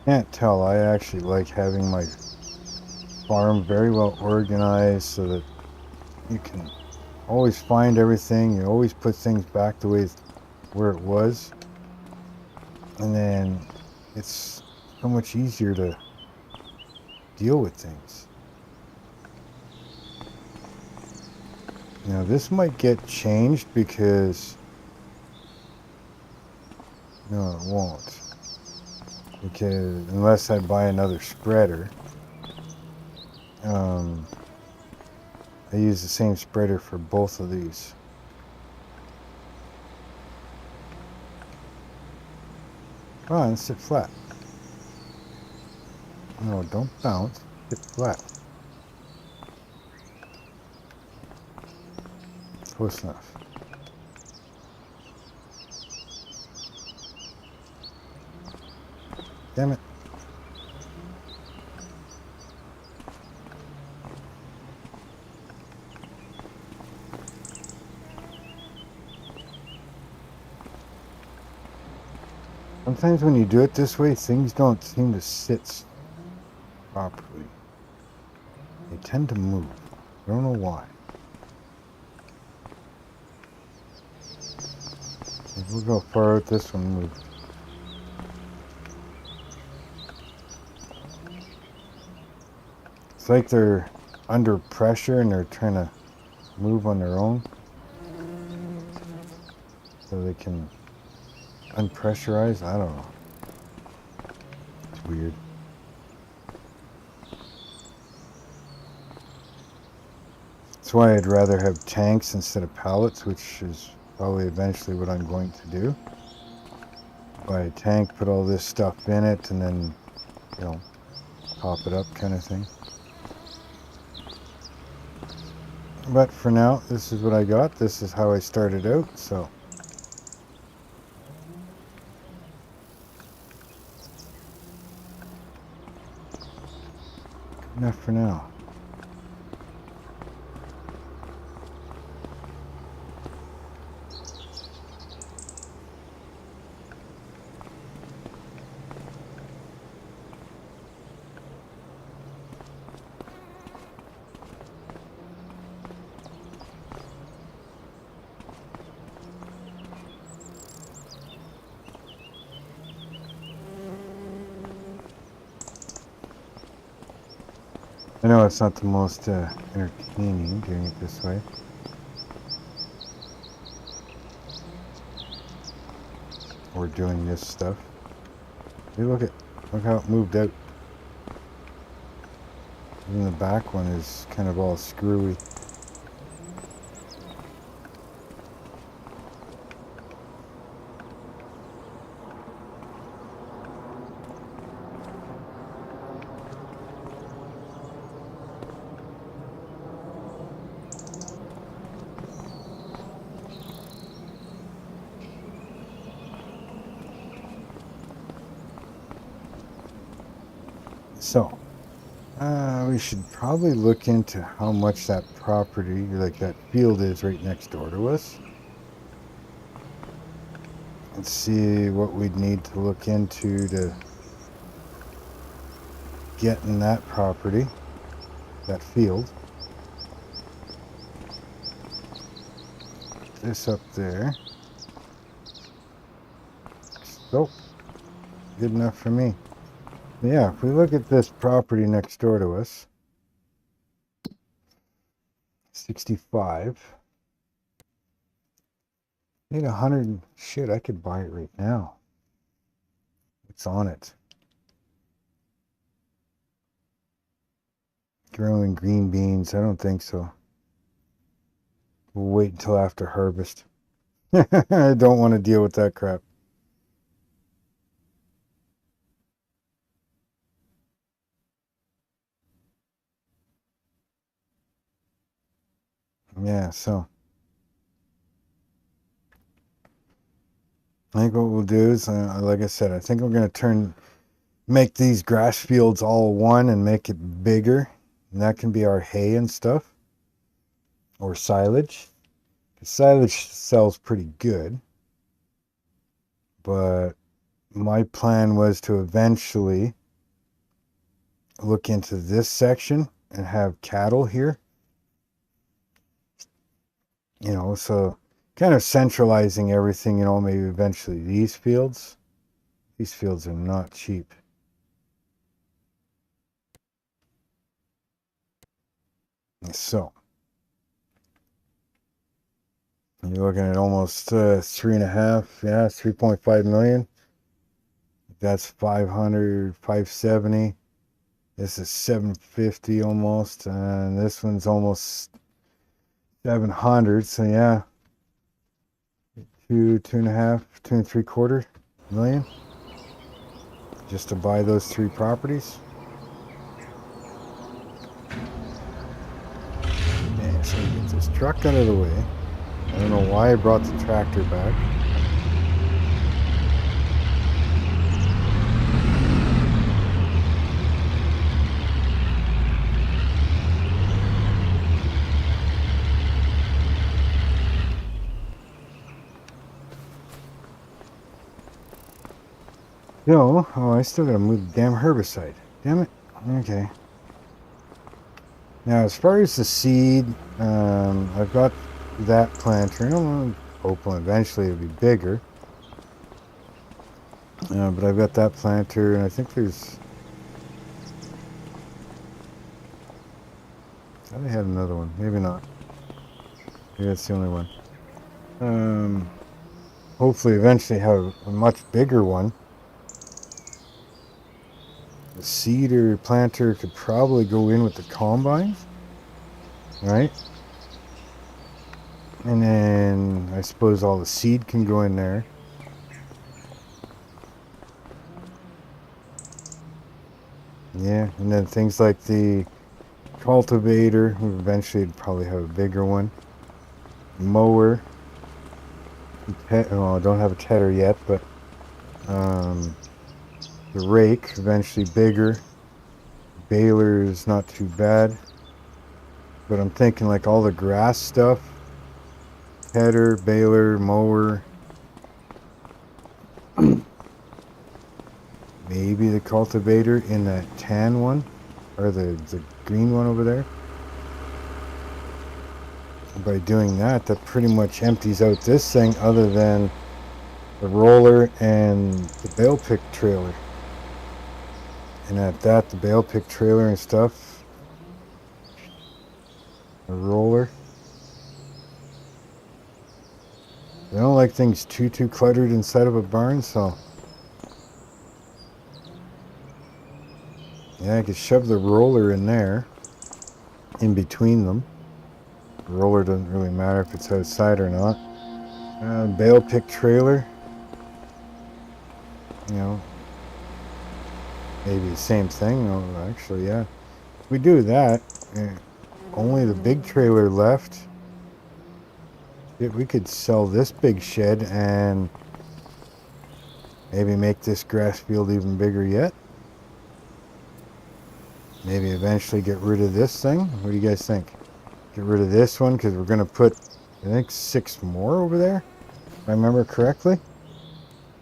Can't tell, I actually like having my farm very well organized so that you can always find everything, you always put things back the way where it was, and then it's so much easier to deal with things. Now this might get changed because no, it won't, because unless I buy another spreader. I use the same spreader for both of these. Come on, sit flat. No, don't bounce. Sit flat. Close enough. Damn it. Sometimes when you do it this way, things don't seem to sit properly. They tend to move. I don't know why. Maybe we'll go far out this one moved. It's like they're under pressure and they're trying to move on their own. So they can unpressurize? I don't know. It's weird. That's why I'd rather have tanks instead of pallets, which is probably eventually what I'm going to do. Buy a tank, put all this stuff in it, and then, you know, top it up kind of thing. But for now, this is what I got. This is how I started out, so. Enough for now. I know it's not the most entertaining doing it this way. Or doing this stuff. Hey, look how it moved out. Even the back one is kind of all screwy. So, we should probably look into how much that property, like that field, is right next door to us. And see what we'd need to look into to get in that property, that field. this up there. So, good enough for me. Yeah, if we look at this property next door to us, 65. Need 100. Shit, I could buy it right now. What's on it? Growing green beans. I don't think so. We'll wait until after harvest. I don't want to deal with that crap. Yeah, so I think what we'll do is, like I said, I think I'm going to make these grass fields all one and make it bigger. And that can be our hay and stuff. Or silage. Silage sells pretty good. But my plan was to eventually look into this section and have cattle here. You know, so kind of centralizing everything, you know, maybe eventually these fields. These fields are not cheap. So, you're looking at almost 3.5, yeah, 3.5 million. That's 500, 570. This is 750 almost, and this one's almost 700. So yeah, 2.5, 2.75 million just to buy those 3 properties. Okay, so we get this truck out of the way. I don't know why I brought the tractor back. No, oh, I still gotta move the damn herbicide. Damn it. Okay. Now, as far as the seed, I've got that planter. I'm hoping eventually it'll be bigger. But I've got that planter, and I think there's... I thought I had another one. Maybe not. Maybe that's the only one. Hopefully eventually have a much bigger one. The seeder planter could probably go in with the combine, right? And then I suppose all the seed can go in there. Yeah, and then things like the cultivator, eventually would probably have a bigger one. Mower. Well, I don't have a tedder yet, but the rake, eventually bigger. Baler is not too bad. But I'm thinking like all the grass stuff. Header, baler, mower. Maybe the cultivator in that tan one. Or the green one over there. By doing that, that pretty much empties out this thing other than the roller and the bale pick trailer. And at that, the bale pick trailer and stuff, the roller. I don't like things too cluttered inside of a barn, so yeah, I could shove the roller in there, in between them. The roller doesn't really matter if it's outside or not. Bale pick trailer, you know, maybe the same thing. No, actually, yeah. If we do that, only the big trailer left. We could sell this big shed and maybe make this grass field even bigger yet. Maybe eventually get rid of this thing. What do you guys think? Get rid of this one because we're going to put, I think, 6 more over there. If I remember correctly.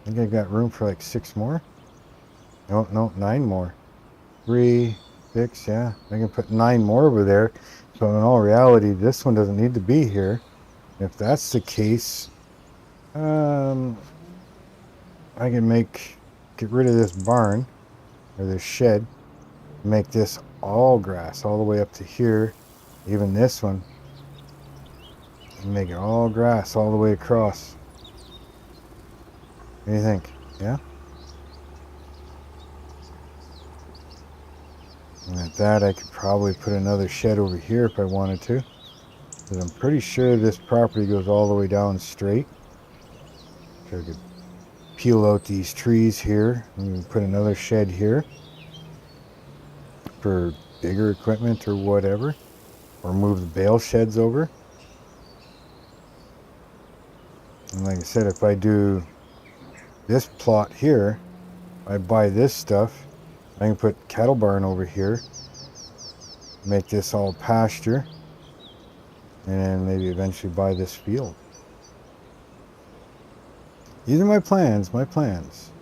I think I got room for like 6 more. No, 9 more. 3, 6, yeah. I can put 9 more over there. So in all reality, this one doesn't need to be here. If that's the case, I can get rid of this barn or this shed, make this all grass all the way up to here, even this one, and make it all grass all the way across. What do you think? Yeah? And at that, I could probably put another shed over here if I wanted to. Because I'm pretty sure this property goes all the way down straight. So I could peel out these trees here and put another shed here for bigger equipment or whatever. Or move the bale sheds over. And like I said, if I do this plot here, I buy this stuff, I can put cattle barn over here, make this all pasture, and then maybe eventually buy this field. These are my plans,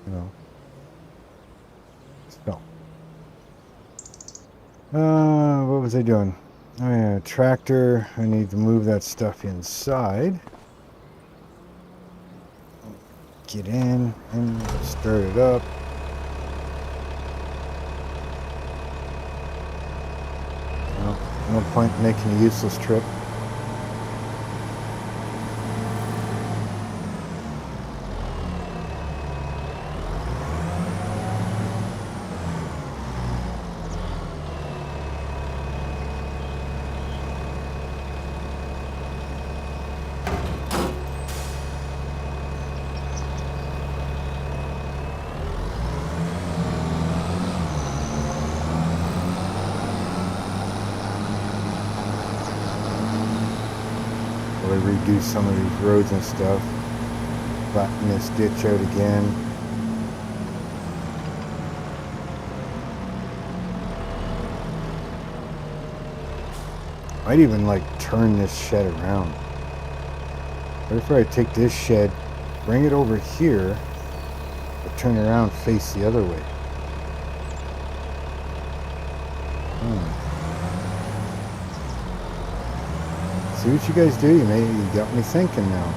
you know. So, what was I doing? Oh yeah, tractor, I need to move that stuff inside. Get in and start it up. No point making a useless trip. Redo some of these roads and stuff, flatten this ditch out again. Might even like turn this shed around. What if I take this shed, bring it over here, but turn it around, face the other way? See what you guys do. You got me thinking now.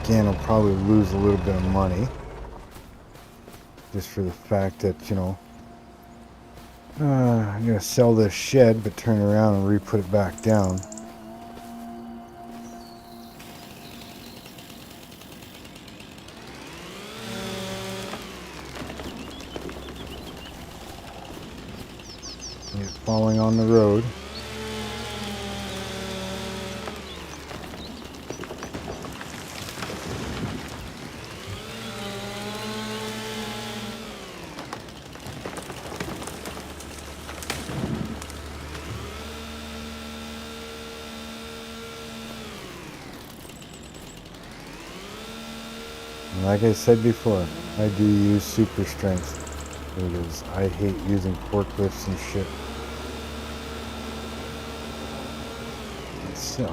Again, I'll probably lose a little bit of money, just for the fact that, you know, I'm gonna sell this shed, but turn around and re-put it back down. It's falling on the road. And like I said before, I do use super strength because I hate using forklifts and shit. So,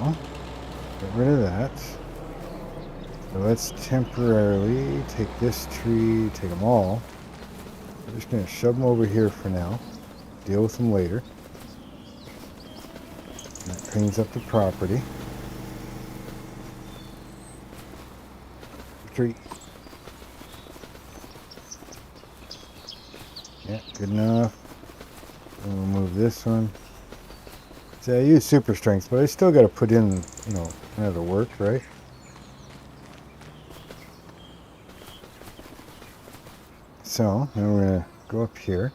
get rid of that. So let's temporarily take this tree, take them all. We're just going to shove them over here for now. Deal with them later. And that cleans up the property. Tree. Yeah, good enough. And we'll move this one. See, I use super strength, but I still got to put in, you know, another work, right? So, now we're going to go up here.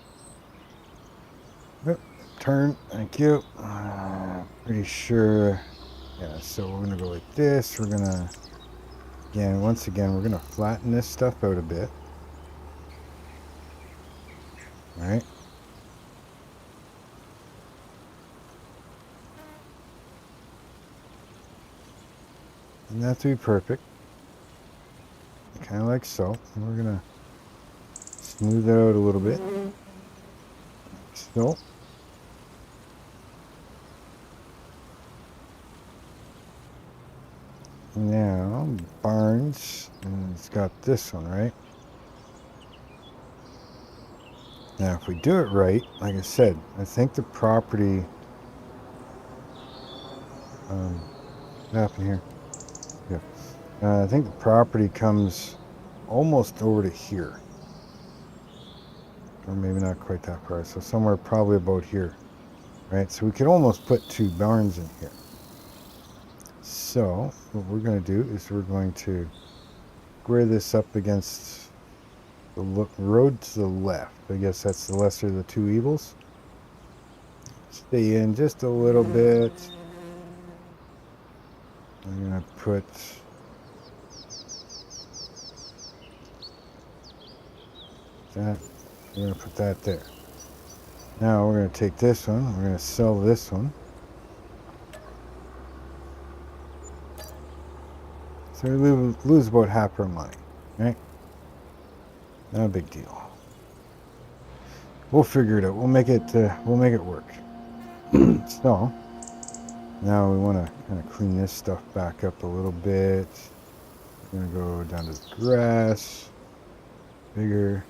Oop, turn, thank you. Pretty sure, yeah, so we're going to go like this. We're going to, once again, we're going to flatten this stuff out a bit. All right. And that to be perfect. Kind of like so. And we're going to smooth that out a little bit. So. Now, barns, and it's got this one, right? Now, if we do it right, like I said, I think the property... what happened here? Yeah. I think the property comes almost over to here. Or maybe not quite that far. So somewhere probably about here. Right? So we could almost put 2 barns in here. So, what we're going to do is we're going to square this up against the road to the left. I guess that's the lesser of the 2 evils. Stay in just a little bit. I'm going to put... that. We're going to put that there. Now we're going to take this one. We're going to sell this one. So we lose about half our money, right? Not a big deal. We'll figure it out. We'll make it work. So now we want to kind of clean this stuff back up a little bit. We're going to go down to the grass. Bigger.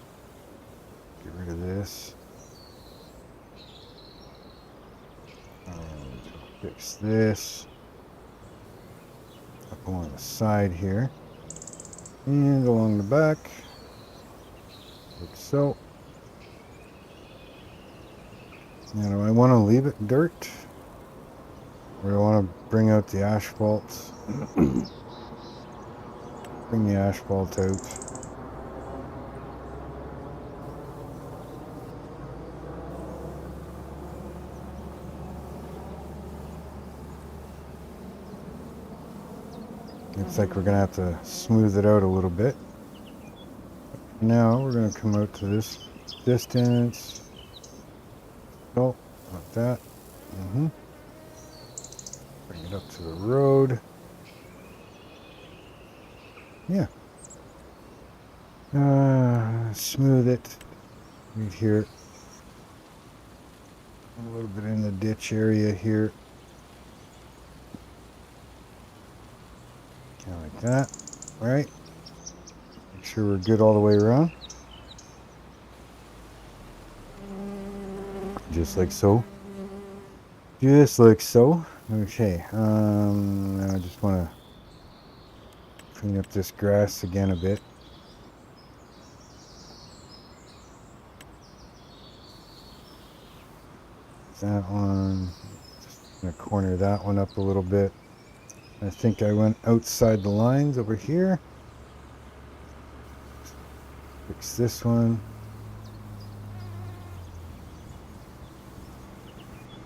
Get rid of this. Fix this. Up along the side here. And along the back. Like so. Now, do I want to leave it dirt? Or do I want to bring out the asphalt? Bring the asphalt out. Looks like we're going to have to smooth it out a little bit. Now we're going to come out to this distance. Oh, like that. Bring it up to the road. Yeah. Smooth it right here. A little bit in the ditch area here. Kind of like that. Right. Make sure we're good all the way around. Just like so. Just like so. Okay. Now I just want to clean up this grass again a bit. That one. Just gonna corner that one up a little bit. I think I went outside the lines over here. Fix this one.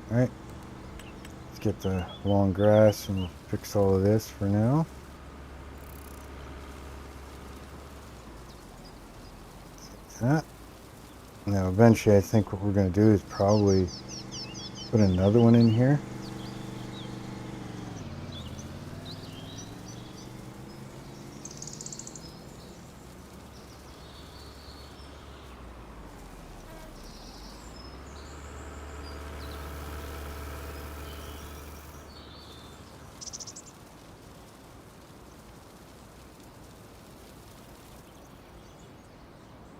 Alright. Let's get the long grass and we'll fix all of this for now. Like that. Now eventually I think what we're going to do is probably put another one in here.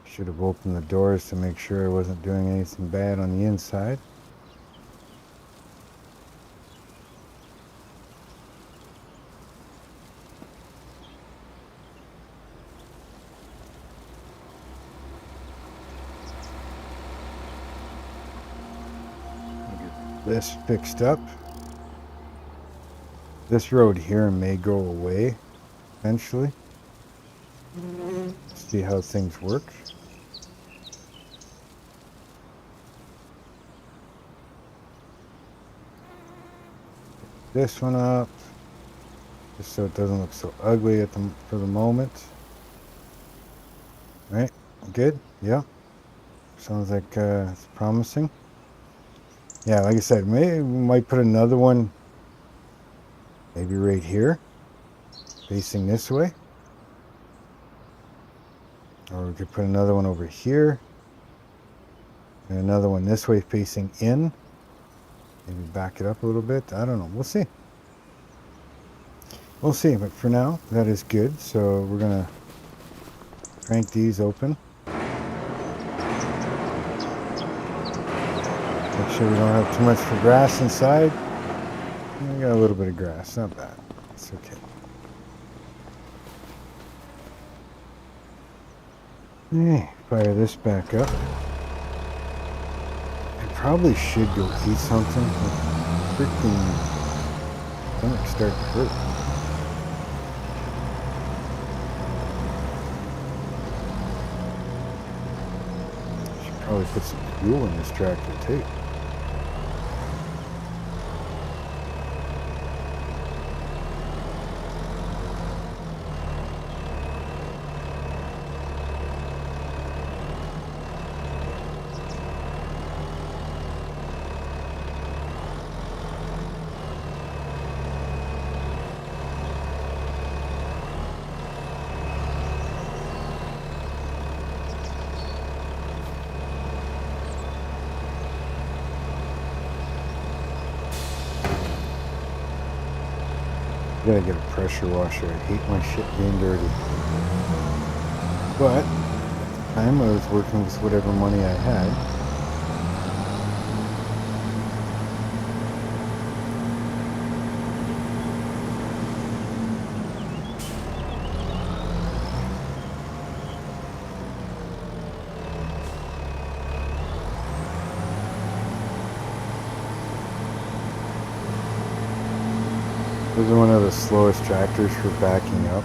Should have opened the doors to make sure I wasn't doing anything bad on the inside. Get this fixed up. This road here may go away eventually. See how things work. This one up, just so it doesn't look so ugly for the moment. Right, good, yeah. Sounds like it's promising. Yeah, like I said, we might put another one maybe right here, facing this way. Or we could put another one over here, and another one this way facing in. Maybe back it up a little bit. I don't know. We'll see. We'll see. But for now, that is good. So we're going to crank these open. Make sure we don't have too much for grass inside. We got a little bit of grass, not bad. It's okay. Okay, fire this back up. I probably should go eat something. Freaking stomach start to hurt. Should probably put some fuel in this tractor too. Gotta get a pressure washer. I hate my shit being dirty. But at the time I was working with whatever money I had. This is one of the slowest tractors for backing up.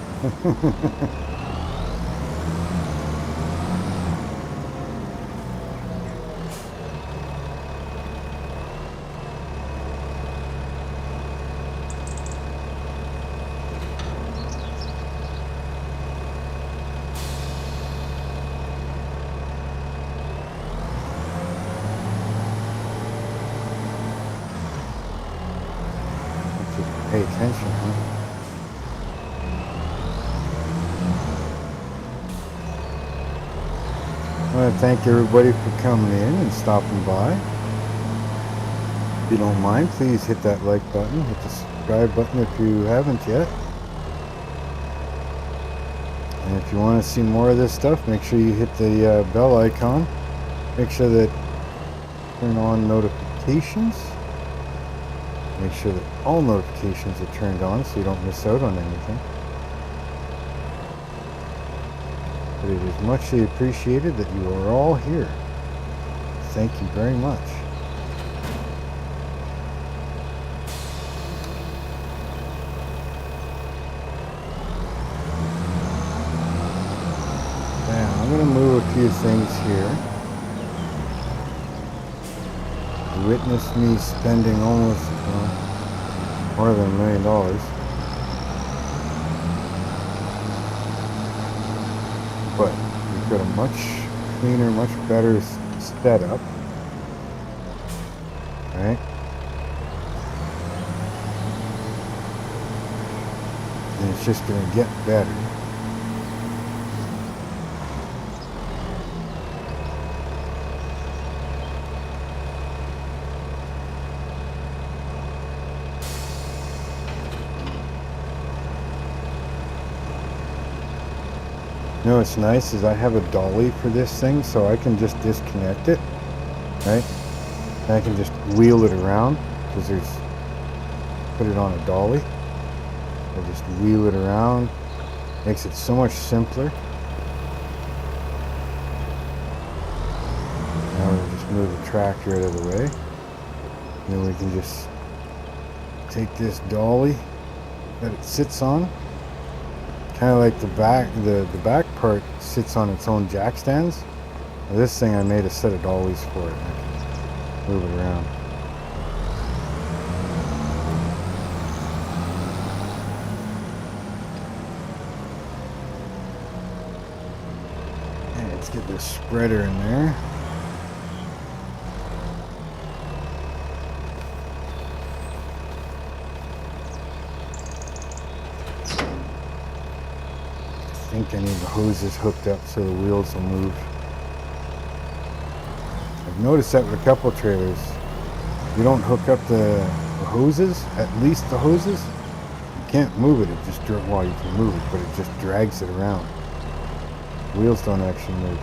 Pay attention, huh? I want to thank everybody for coming in and stopping by. If you don't mind, please hit that like button, hit the subscribe button if you haven't yet. And if you want to see more of this stuff, make sure you hit the bell icon. Make sure that turn on notifications. Make sure that all notifications are turned on so you don't miss out on anything. But it is muchly appreciated that you are all here. Thank you very much. Now, I'm going to move a few things here. Witness me spending almost more than $1 million. But we've got a much cleaner, much better setup. Right? And it's just going to get better. You know what's nice is I have a dolly for this thing, so I can just disconnect it, right? And I can just wheel it around, because put it on a dolly. I just wheel it around, makes it so much simpler. Now we'll just move the tractor out of the way. And then we can just take this dolly that it sits on. Kind of like the back part sits on its own jack stands. Now this thing I made a set of dollies for it. I can move it around. And let's get this spreader in there. I think I need the hoses hooked up so the wheels will move. I've noticed that with a couple trailers. You don't hook up the hoses, at least the hoses, you can't move it. It just, well, you can move it, but it just drags it around. Wheels don't actually move.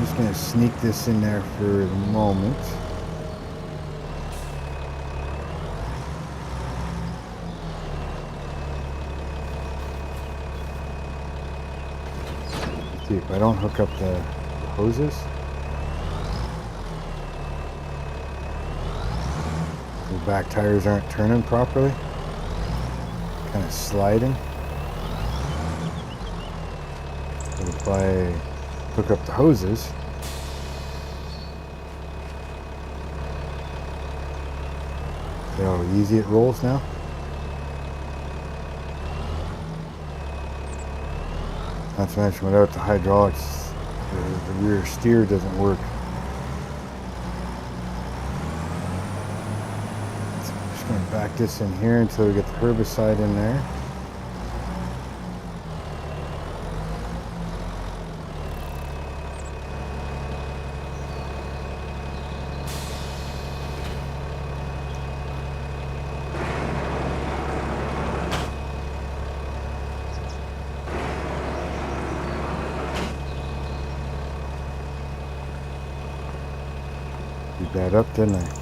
just going to sneak this in there for the moment. Let's see if I don't hook up the hoses. The back tires aren't turning properly. Kind of sliding. So if I hook up the hoses, see how easy it rolls now? Not to mention, without the hydraulics, the rear steer doesn't work. So I'm just going to back this in here until we get the herbicide in there. Beat that up, didn't I?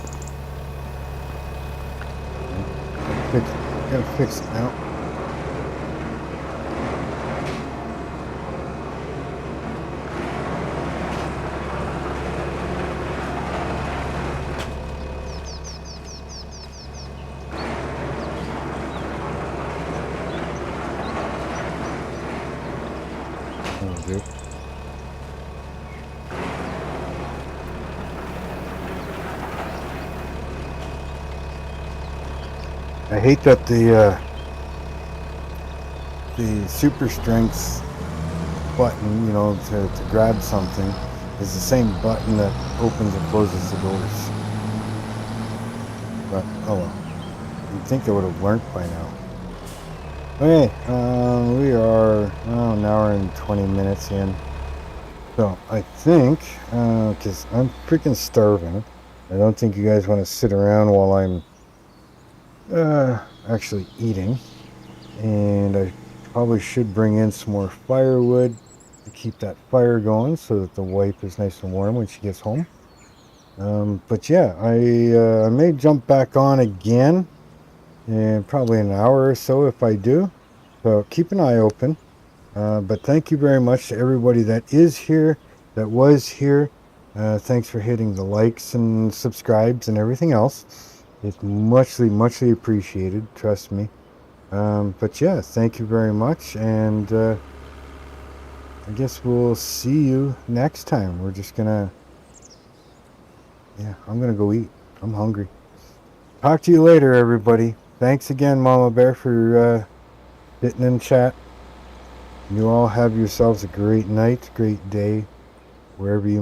Gotta fix it now. That'll do. I hate that the super strength button, you know, to grab something is the same button that opens and closes the doors. But oh well, you'd think they would have learned by now. Okay, we are an hour and 20 minutes in. So I think, because I'm freaking starving, I don't think you guys want to sit around while I'm actually eating. And I probably should bring in some more firewood to keep that fire going so that the wife is nice and warm when she gets home. But yeah, I may jump back on again in probably an hour or so if I do. So keep an eye open. But thank you very much to everybody that is here, that was here. Thanks for hitting the likes and subscribes and everything else. It's muchly appreciated, trust me. But yeah, thank you very much, and I guess we'll see you next time. We're just gonna, yeah, I'm gonna go eat. I'm hungry. Talk to you later, everybody. Thanks again, Mama Bear, for sitting in chat. You all have yourselves a great night, great day, wherever you may